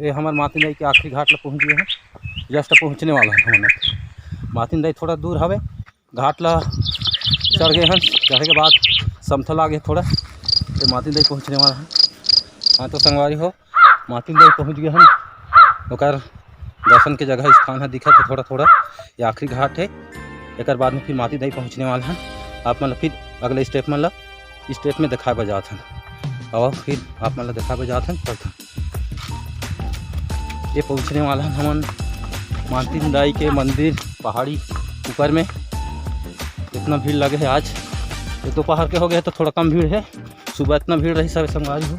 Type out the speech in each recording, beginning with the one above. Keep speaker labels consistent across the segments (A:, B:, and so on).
A: ये हमारे मातिन दाई के आखिरी घाट ला पहुँच गए हैं। जस्ट पहुँचने वाला है हमने। मातिन दाई थोड़ा दूर हवे, घाट ला चढ़ गए हैं। चढ़े के बाद समथल आ गए थोड़ा, तो मातिन दाई पहुँचने वाला है। हाँ तो संगवारी हो, मातिन दाई पहुँच गए हैं। ओकर दर्शन के जगह स्थान है दिखा तो थोड़ा थोड़ा, ये आखिरी घाट है। एक बाद में फिर मातिन दाई पहुँचने वाला है। आप मतलब फिर अगले स्टेप में स्टेप में दिखा बजात हैं और फिर आप मतलब दिखा बजात हैं तब ये पहुँचने वाला है हमन मातिन दाई के मंदिर पहाड़ी ऊपर में। इतना भीड़ लगे है आज, ये दोपहर के हो गए तो थोड़ा कम भीड़ है। सुबह इतना भीड़ रही सब संगवारी हो।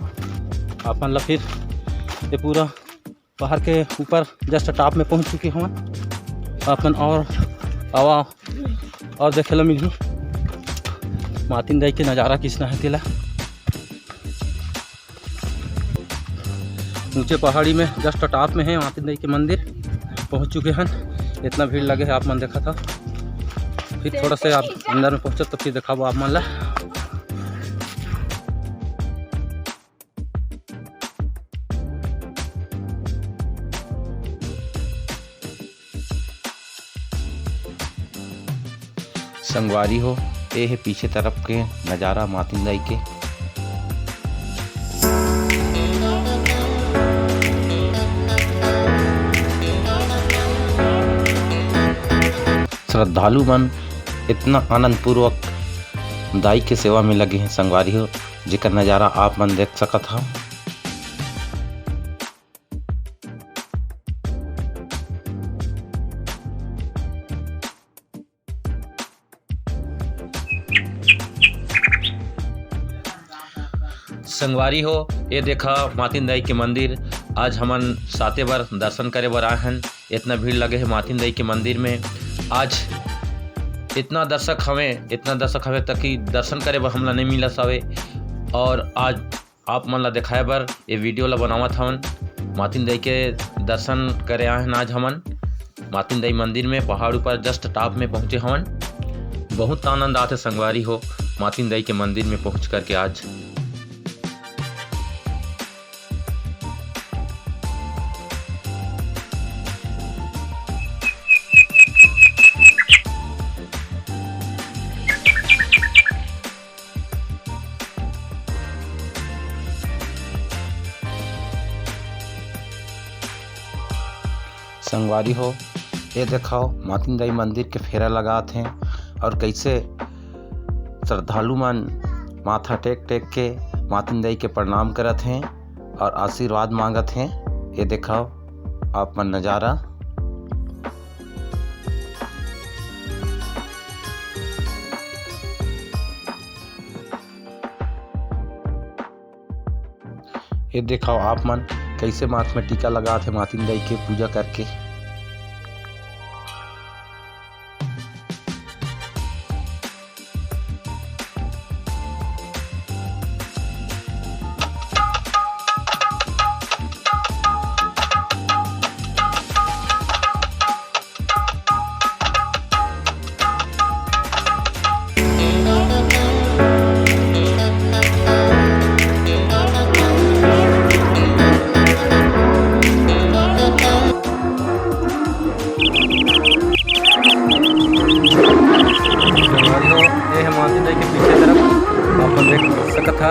A: आप मतलब फिर ये पूरा पहाड़ के ऊपर जस्ट टॉप में पहुंच चुके हैं अपन। और आवा और देखे ला मिली मातिन दाई के नज़ारा किसना है तिला। ऊंचे पहाड़ी में जस्ट टॉप में है मातिन दाई के मंदिर, पहुंच चुके हैं। इतना भीड़ लगे है आप मन देखा था। फिर थोड़ा से आप अंदर में पहुंचे तो फिर दिखाबो आप मन ला।
B: संगवारी हो, ये है पीछे तरफ के नज़ारा मातिन दाई के। श्रद्धालु मन इतना आनंद पूर्वक दाई के सेवा में लगे हैं संगवारी हो, जेकर नज़ारा आप मन देख सकत हो। संगवारी हो, ये देखा मातिन दाई के मंदिर। आज हमन साते बार दर्शन करे बर आए हैं। इतना भीड़ लगे है मातिन दाई के मंदिर में। आज इतना दर्शक हमें तक कि दर्शन करे बर हमला नहीं मिला सवे। और आज आप मन ला दिखाए बर ये वीडियो ला बनावत हवन। मातिन दाई के दर्शन करे आए हैं आज हमन मातिन दाई मंदिर में। पहाड़ ऊपर जस्ट टॉप में पहुँचे हवन। बहुत आनंद आते संगवारी हो मातिन दाई के मंदिर में पहुँच करके आज। संगवारी हो, ये दिखाओ मातिन दाई मंदिर के फेरा लगात हैं और कैसे श्रद्धालु मन माथा टेक टेक के मातिन दाई के प्रणाम करत हैं और आशीर्वाद मांगत हैं। ये दिखाओ आप मन नज़ारा। ये दिखाओ आप मन कैसे माथ में टीका लगात है मातिन दाई के पूजा करके।
A: मातिन दाई के पीछे तरफ आप देख सकत था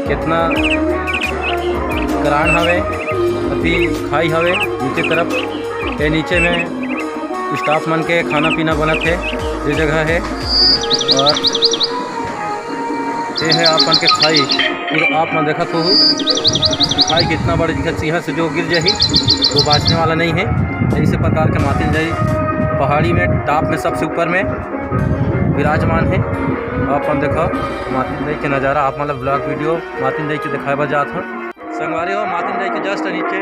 A: कितना करान हवे, अति खाई हवे नीचे तरफ। ये नीचे में स्टाफ मन के खाना पीना बनत है ये जगह है। और ये है आप मन के खाई, पूरा आप मन देखत हो खाई कितना बड़ा दिखत। यहाँ से जो गिर जाही तो बाँचने वाला नहीं है। इसी प्रकार के मातिन दाई पहाड़ी में टॉप में सबसे ऊपर में विराजमान है। अपन देखो मातिन दाई के नज़ारा। आप मतलब ब्लॉग वीडियो मातिन दाई के दिखाए बर जात हो संगवारी हो। मातिन दाई के जस्ट नीचे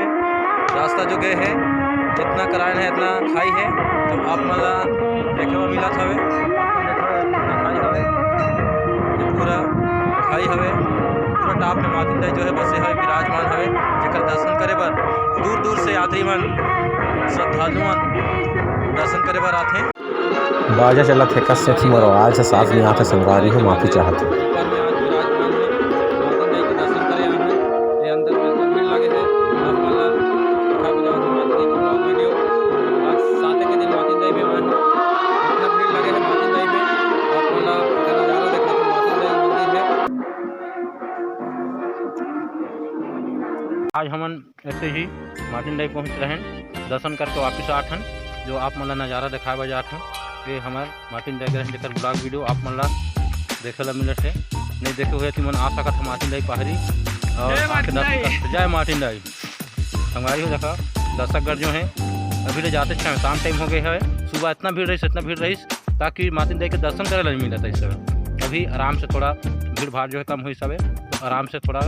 A: रास्ता जो गए है इतना करान है, इतना खाई है, तो आप मतलब देखे हुआ मिला हवे। खाई हवे, ये पूरा खाई हवे, पूरा टॉप में मातिन दाई जो है बसे है विराजमान हवे, जेकर दर्शन करे बर दूर दूर से यात्री मन श्रद्धालु मन दर्शन करे बर आथे।
B: बाजा चलत है कस से मोर आवाज से साफ नहीं आते संगवारी हो, माफी चाहते।
A: आज हमन ऐसे ही मार्टिन दाई पहुँच रहे हैं, दर्शन करके वापस आठ हन। जो आप मन ला नज़ारा दिखाए बर जात हन ये हमार मार्टिन दाई के जेकर ब्लॉग वीडियो आप मन ला देखे ला मिलत है। नहीं देखे हुए तुमन आ सकत है मार्टिन दाई पहाड़ी और जय मार्टिन दाई। संगवारी हो देखा दर्शकगण जो हैं अभी ले जाते हैं, शाम टाइम हो गए है। सुबह इतना भीड़ रही ताकि मार्टिन दाई के दर्शन करे ला मिलता है। इस समय अभी आराम से थोड़ा भीड़ भाड़ जो है कम हुई सब, तो आराम से थोड़ा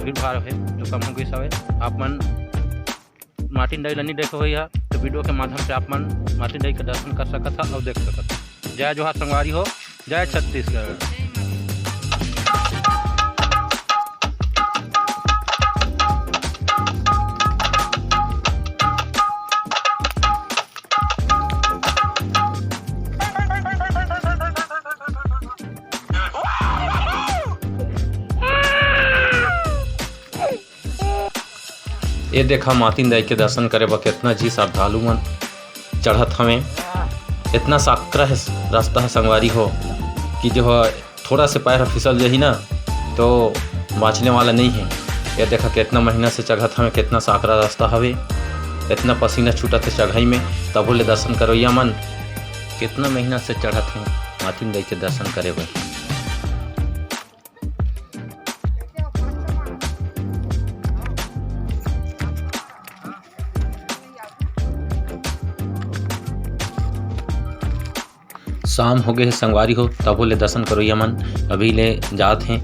A: भीड़ भाड़ है जो कम हो गई सब। आप मन मार्टिन दाई ला नहीं देखे हुई है तो वीडियो के माध्यम से आप मन मार्टिन दाई के दर्शन कर सकत है और देख सकत है। जय जोहार संगवारी हो, जय छत्तीसगढ़।
B: ये देखा मार्टिन दाई के दर्शन करे बर कितना जी श्रद्धालु मन चढ़त हमें। इतना साकरा है रास्ता है संगवारी हो कि जो है थोड़ा से पैर फिसल जाही ना तो बाँचने वाला नहीं है। ये देखा कितना महीना से चढ़त हमें, कितना साकरा रास्ता हवे, इतना पसीना छूटत है चढ़ाई में, तबो ले दर्शन करोइया मन कितना महीना से चढ़त हैं मार्टिन दाई के दर्शन करे बर। शाम हो गए है संगवारी हो, तबो ले दर्शन करोइया मन अभी ले जात हैं।